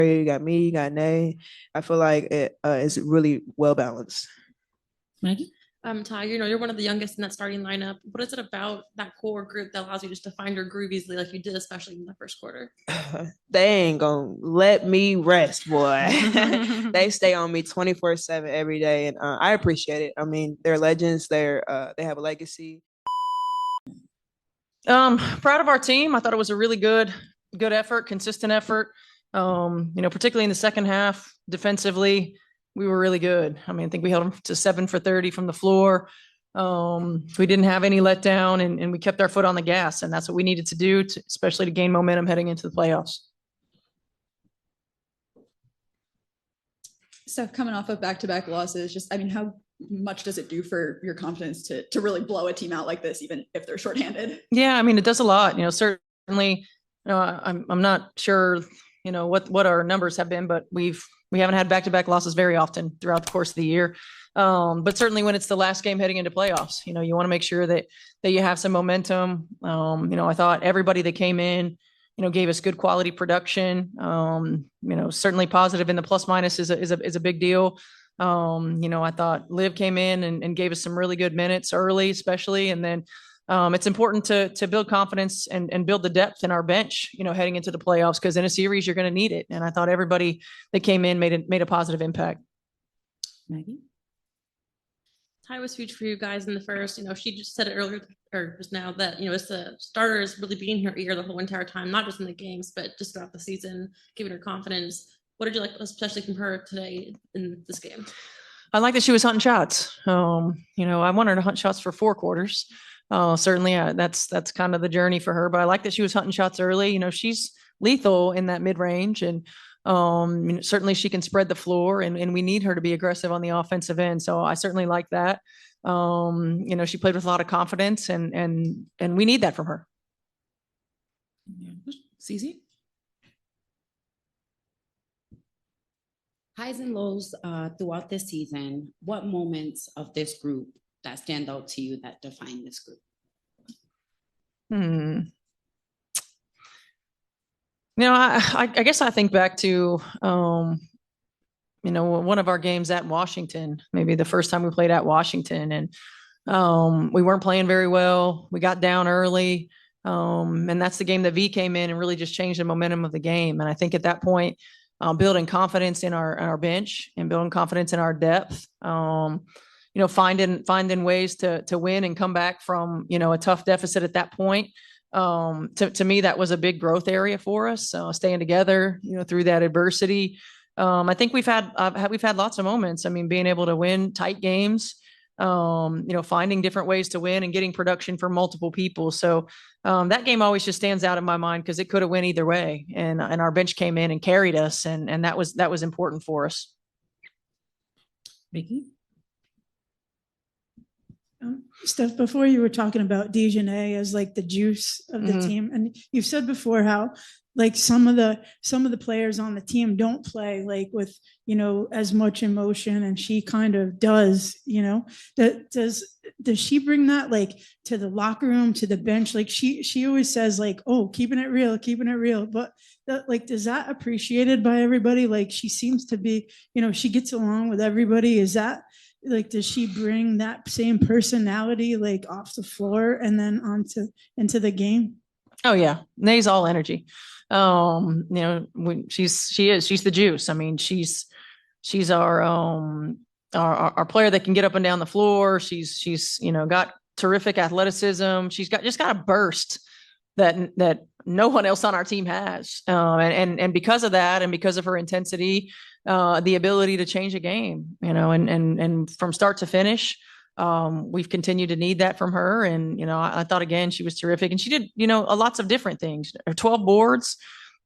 You got me, you got Nay. I feel like it is really well balanced. Maggie? Ty, you're one of the youngest in that starting lineup. What is it about that core group that allows you just to find your groove easily, like you did, especially in the first quarter? They ain't gonna let me rest, boy. They stay on me 24/7 every day, and I appreciate it. I mean, they're legends. They have a legacy. Proud of our team. I thought it was a really good effort, consistent effort. Particularly in the second half, defensively, we were really good. I mean, I think we held them to 7 for 30 from the floor. We didn't have any letdown, and we kept our foot on the gas, and that's what we needed to do, especially to gain momentum heading into the playoffs. Steph, coming off of back-to-back losses, how much does it do for your confidence to really blow a team out like this, even if they're shorthanded? Yeah, I mean, it does a lot. Certainly, I'm not sure, what our numbers have been, but we haven't had back-to-back losses very often throughout the course of the year. But certainly when it's the last game heading into playoffs, you want to make sure that you have some momentum. I thought everybody that came in, gave us good quality production. Certainly positive in the plus minus is a big deal. I thought Liv came in and gave us some really good minutes early, especially. And then it's important to build confidence and build the depth in our bench, heading into the playoffs, because in a series, you're going to need it. And I thought everybody that came in made a positive impact. Maggie? Ty was huge for you guys in the first. She just said it earlier or just now that, it's the starters really being her ear the whole entire time, not just in the games, but just throughout the season, giving her confidence. What did you like, especially from her today in this game? I like that she was hunting shots. I want her to hunt shots for 4 quarters. Certainly, that's kind of the journey for her. But I like that she was hunting shots early. She's lethal in that mid range, and certainly she can spread the floor, and we need her to be aggressive on the offensive end. So I certainly like that. She played with a lot of confidence, and we need that from her. CZ? Highs and lows throughout this season. What moments of this group that stand out to you that define this group? I guess I think back to, one of our games at Washington, maybe the first time we played at Washington, and we weren't playing very well. We got down early. And that's the game that V came in and really just changed the momentum of the game. And I think at that point, building confidence in our bench and building confidence in our depth, finding ways to win and come back from, a tough deficit at that point. To me, that was a big growth area for us. Staying together, through that adversity. I think we've had lots of moments. I mean, being able to win tight games, finding different ways to win and getting production for multiple people. So that game always just stands out in my mind because it could have went either way. And our bench came in and carried us, and that was important for us. Vicky? Steph, before you were talking about Dejanay as like the juice of the team, and you've said before how like some of the players on the team don't play like with as much emotion, and she kind of does. Does she bring that like to the locker room, to the bench? Like she always says like, oh, keeping it real, but does that appreciated by everybody? Like she seems to be, she gets along with everybody. Is that like, does she bring that same personality like off the floor and then into the game? Oh yeah, Nay's all energy. She's the juice. I mean, she's our player that can get up and down the floor. She's got terrific athleticism. She's just got a burst that no one else on our team has. And because of that, and because of her intensity, the ability to change a game, and from start to finish, we've continued to need that from her. And, I thought, again, she was terrific, and she did, lots of different things. Her 12 boards,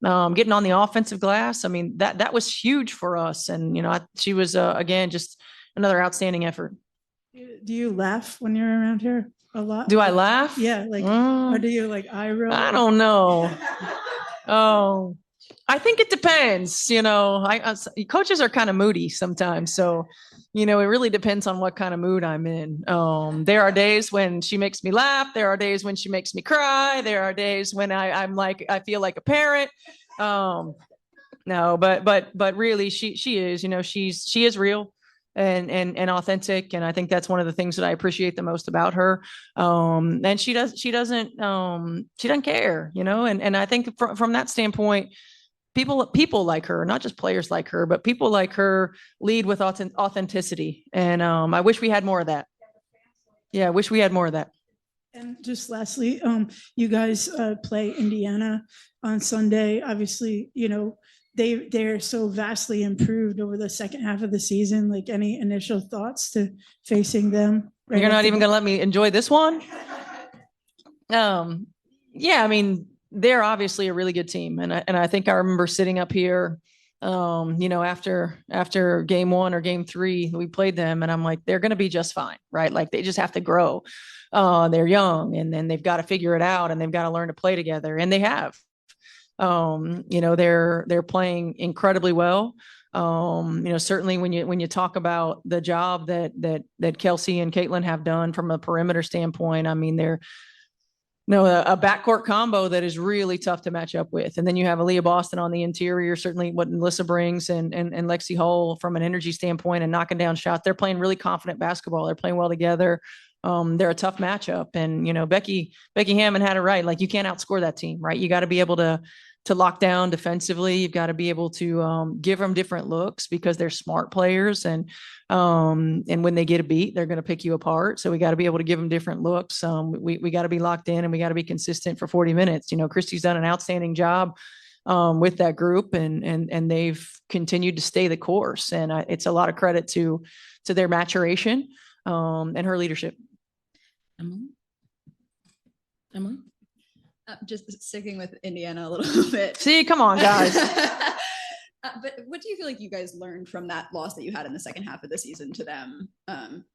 getting on the offensive glass. I mean, that was huge for us. And, she was, again, just another outstanding effort. Do you laugh when you're around here a lot? Do I laugh? Yeah. Like, or do you like eye roll? I don't know. Oh, I think it depends. Coaches are kind of moody sometimes. So, it really depends on what kind of mood I'm in. There are days when she makes me laugh. There are days when she makes me cry. There are days when I'm like, I feel like a parent. No, but really she is, she is real and authentic. And I think that's one of the things that I appreciate the most about her. And she doesn't care, and I think from that standpoint, people like her, not just players like her, but people like her lead with authenticity. And I wish we had more of that. Yeah, I wish we had more of that. And just lastly, you guys play Indiana on Sunday. Obviously, they're so vastly improved over the second half of the season. Like, any initial thoughts to facing them? Right, you're not even going to let me enjoy this one? Yeah, I mean, they're obviously a really good team. And I think I remember sitting up here, after game 1 or game 3, we played them, and I'm like, they're going to be just fine, right? Like, they just have to grow. They're young, and then they've got to figure it out, and they've got to learn to play together. And they have. They're playing incredibly well. Certainly when you talk about the job that Kelsey and Caitlin have done from a perimeter standpoint, I mean, they're a backcourt combo that is really tough to match up with. And then you have Aaliyah Boston on the interior, certainly what Melissa brings, and Lexi Hull from an energy standpoint and knocking down shots. They're playing really confident basketball. They're playing well together. They're a tough matchup. And, Becky Hammond had it right. Like, you can't outscore that team, right? You got to be able to lock down defensively. You've got to be able to give them different looks, because they're smart players. And when they get a beat, they're going to pick you apart. So we got to be able to give them different looks. We got to be locked in, and we got to be consistent for 40 minutes. Christy's done an outstanding job with that group, and they've continued to stay the course. And it's a lot of credit to their maturation and her leadership. Emma? Just sticking with Indiana a little bit. See, come on, guys. But what do you feel like you guys learned from that loss that you had in the second half of the season to them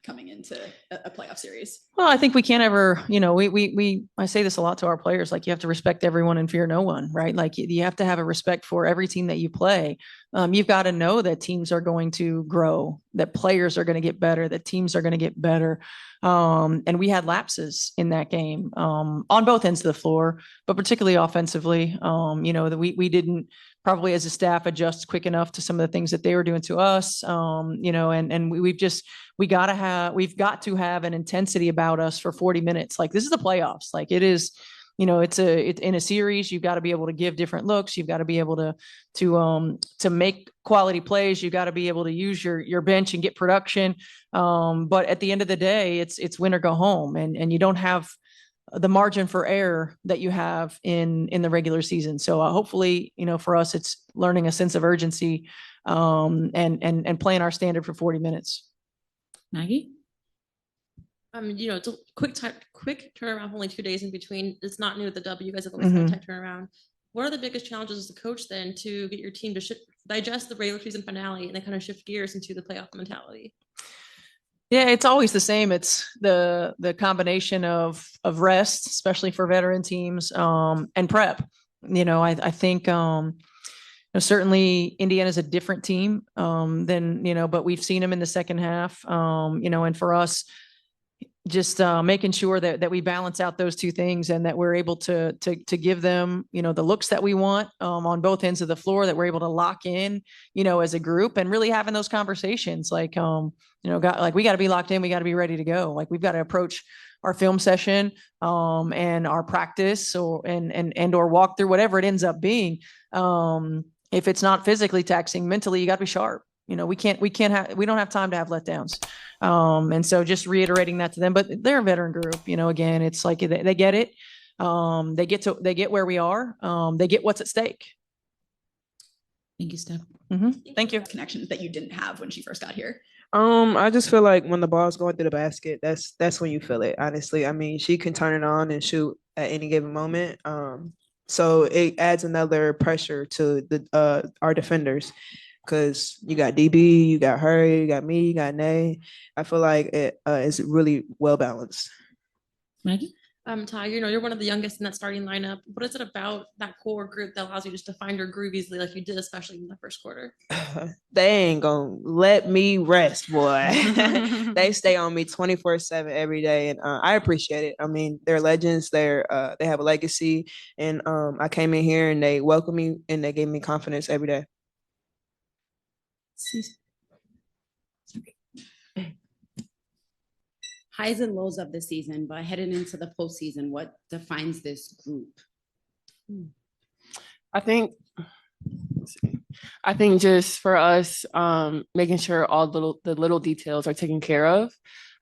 coming into a playoff series? Well, I think we can't ever, I say this a lot to our players, like, you have to respect everyone and fear no one, right? Like, you have to have a respect for every team that you play. You've got to know that teams are going to grow, that players are going to get better, that teams are going to get better. And we had lapses in that game on both ends of the floor, but particularly offensively. That we didn't probably as a staff adjust quick enough to some of the things that they were doing to us. And we've got to have an intensity about us for 40 minutes. Like, this is the playoffs. Like, it is, it's in a series. You've got to be able to give different looks. You've got to be able to make quality plays. You've got to be able to use your bench and get production. But at the end of the day, it's win or go home, and you don't have the margin for error that you have in the regular season. So hopefully, for us, it's learning a sense of urgency and playing our standard for 40 minutes. Maggie? It's a quick turnaround, only 2 days in between. It's not new at the W. You guys have always had a tight turnaround. What are the biggest challenges as a coach then to get your team to digest the regular season finale and then kind of shift gears into the playoff mentality? Yeah, it's always the same. It's the combination of rest, especially for veteran teams, and prep. I think certainly Indiana's a different team than, but we've seen them in the second half. And for us, just making sure that we balance out those two things, and that we're able to give them, the looks that we want on both ends of the floor, that we're able to lock in, as a group, and really having those conversations like, we got to be locked in. We got to be ready to go. Like, we've got to approach our film session and our practice or walk through, whatever it ends up being. If it's not physically taxing, mentally, you got to be sharp. We don't have time to have letdowns. And so just reiterating that to them, but they're a veteran group, again, it's like they get it. They get where we are. They get what's at stake. Thank you, Steph. Mm-hmm. Thank you. Connections that you didn't have when she first got here. I just feel like when the ball's going through the basket, that's when you feel it, honestly. I mean, she can turn it on and shoot at any given moment. So it adds another pressure to our defenders, because you got DB, you got her, you got me, you got Nay. I feel like it is really well balanced. Maggie? Ty, you're one of the youngest in that starting lineup. What is it about that core group that allows you just to find your groove easily, like you did, especially in the first quarter? They ain't gonna let me rest, boy. They stay on me 24/7 every day, and I appreciate it. I mean, they're legends. They have a legacy, and I came in here and they welcomed me and they gave me confidence every day. season. Highs and lows of the season, but heading into the postseason, what defines this group? I think just for us, making sure all the little details are taken care of.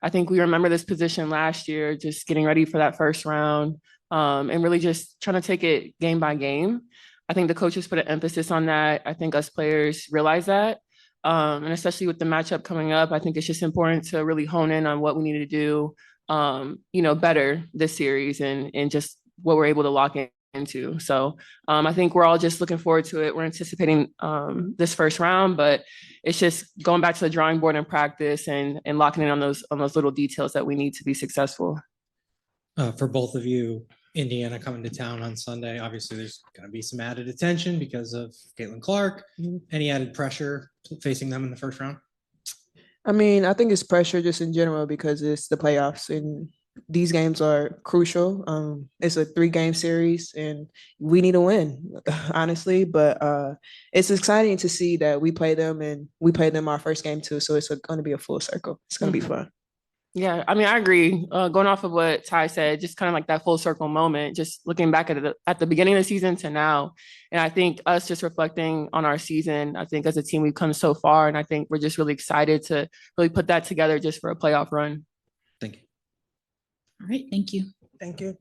I think we remember this position last year, just getting ready for that first round, and really just trying to take it game by game. I think the coaches put an emphasis on that. I think us players realize that. And especially with the matchup coming up, I think it's just important to really hone in on what we need to do, better this series and just what we're able to lock into. So I think we're all just looking forward to it. We're anticipating this first round, but it's just going back to the drawing board and practice and locking in on those little details that we need to be successful. For both of you, Indiana coming to town on Sunday, obviously there's going to be some added attention because of Caitlin Clark. Any added pressure facing them in the first round? I mean, I think it's pressure just in general because it's the playoffs and these games are crucial. It's a 3-game series and we need to win, honestly. But it's exciting to see that we play them and we play them our first game too. So it's going to be a full circle. It's going to be fun. Yeah, I mean, I agree. Going off of what Ty said, just kind of like that full circle moment, just looking back at the beginning of the season to now. And I think us just reflecting on our season, I think as a team, we've come so far. And I think we're just really excited to really put that together just for a playoff run. Thank you. All right, thank you. Thank you.